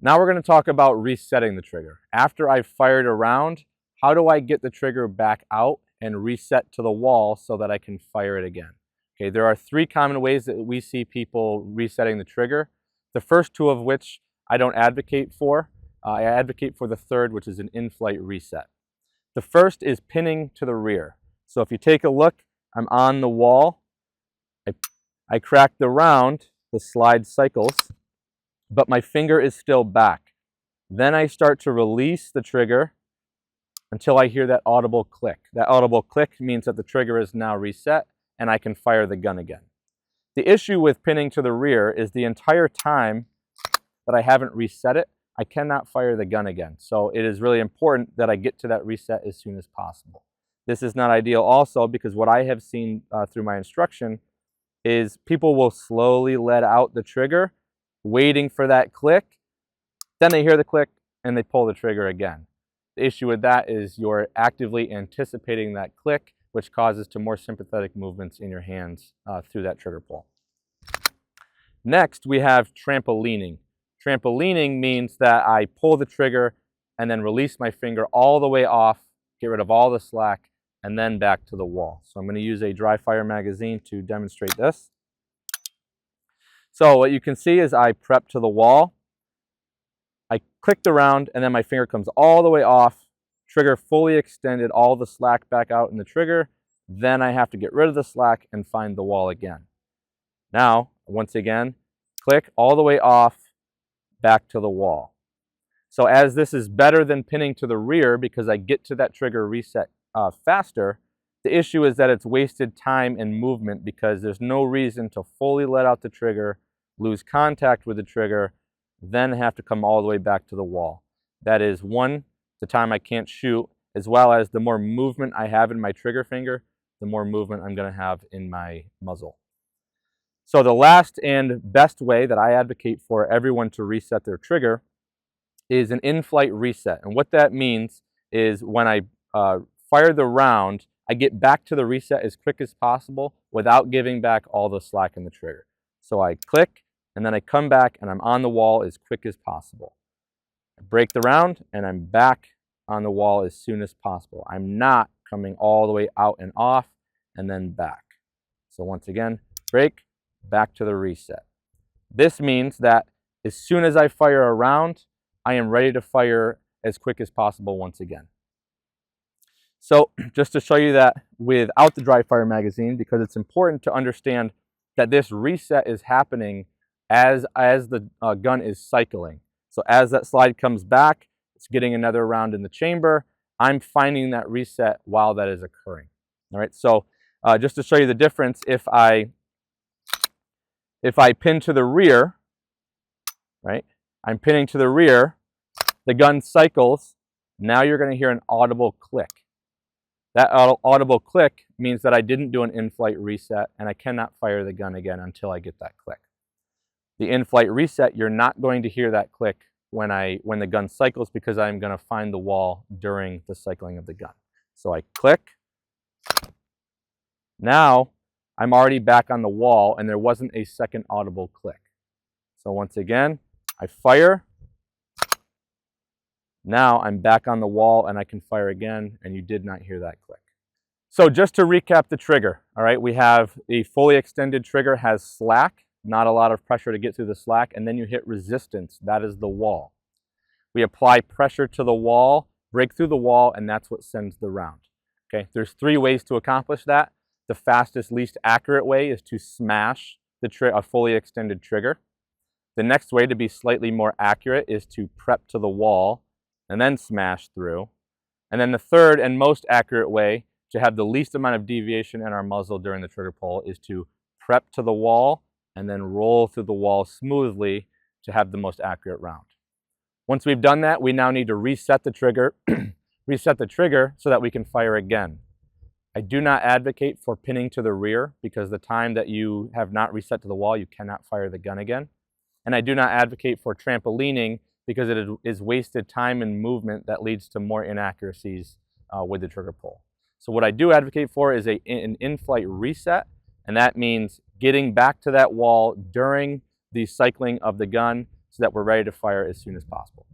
Now we're going to talk about resetting the trigger. After I've fired a round, how do I get the trigger back out and reset to the wall so that I can fire it again? Okay, there are three common ways that we see people resetting the trigger. The first two of which I don't advocate for. I advocate for the third, which is an in-flight reset. The first is pinning to the rear. So if you take a look, I'm on the wall. I crack the round, the slide cycles, but my finger is still back. Then I start to release the trigger until I hear that audible click. That audible click means that the trigger is now reset and I can fire the gun again. The issue with pinning to the rear is the entire time that I haven't reset it, I cannot fire the gun again. So it is really important that I get to that reset as soon as possible. This is not ideal also because what I have seen through my instruction is people will slowly let out the trigger, waiting for that click. Then they hear the click and they pull the trigger again. The issue with that is you're actively anticipating that click, which causes to more sympathetic movements in your hands through that trigger pull. Next, we have trampolining. Trampolining means that I pull the trigger and then release my finger all the way off, get rid of all the slack, and then back to the wall. So I'm going to use a dry fire magazine to demonstrate this. So what you can see is I prep to the wall, I click the round, and then my finger comes all the way off, trigger fully extended, all the slack back out in the trigger. Then I have to get rid of the slack and find the wall again. Now, once again, click all the way off, back to the wall. So as this is better than pinning to the rear because I get to that trigger reset faster, the issue is that it's wasted time and movement because there's no reason to fully let out the trigger, lose contact with the trigger, then have to come all the way back to the wall. That is one, the time I can't shoot, as well as the more movement I have in my trigger finger, the more movement I'm going to have in my muzzle. So the last and best way that I advocate for everyone to reset their trigger is an in-flight reset. And what that means is when I fire the round, I get back to the reset as quick as possible without giving back all the slack in the trigger. So I click, and then I come back, and I'm on the wall as quick as possible. I break the round, and I'm back on the wall as soon as possible. I'm not coming all the way out and off, and then back. So once again, break, back to the reset. This means that as soon as I fire a round, I am ready to fire as quick as possible once again. So just to show you that without the dry fire magazine, because it's important to understand that this reset is happening as the gun is cycling. So as that slide comes back, it's getting another round in the chamber. I'm finding that reset while that is occurring. All right, so just to show you the difference, if I pin to the rear, right, I'm pinning to the rear, the gun cycles, now you're going to hear an audible click. That audible click means that I didn't do an in-flight reset and I cannot fire the gun again until I get that click. The in-flight reset, you're not going to hear that click when the gun cycles because I'm going to find the wall during the cycling of the gun. So I click. Now I'm already back on the wall and there wasn't a second audible click. So once again, I fire. Now I'm back on the wall and I can fire again, and you did not hear that click. So just to recap the trigger, all right, we have the fully extended trigger has slack, not a lot of pressure to get through the slack, and then you hit resistance, that is the wall. We apply pressure to the wall, break through the wall, and that's what sends the round. Okay, there's three ways to accomplish that. The fastest, least accurate way is to smash a fully extended trigger. The next way, to be slightly more accurate, is to prep to the wall and then smash through. And then the third and most accurate way to have the least amount of deviation in our muzzle during the trigger pull is to prep to the wall and then roll through the wall smoothly to have the most accurate round. Once we've done that, we now need to reset the trigger, so that we can fire again. I do not advocate for pinning to the rear because the time that you have not reset to the wall, you cannot fire the gun again. And I do not advocate for trampolining because it is wasted time and movement that leads to more inaccuracies with the trigger pull. So what I do advocate for is an in-flight reset, and that means getting back to that wall during the cycling of the gun so that we're ready to fire as soon as possible.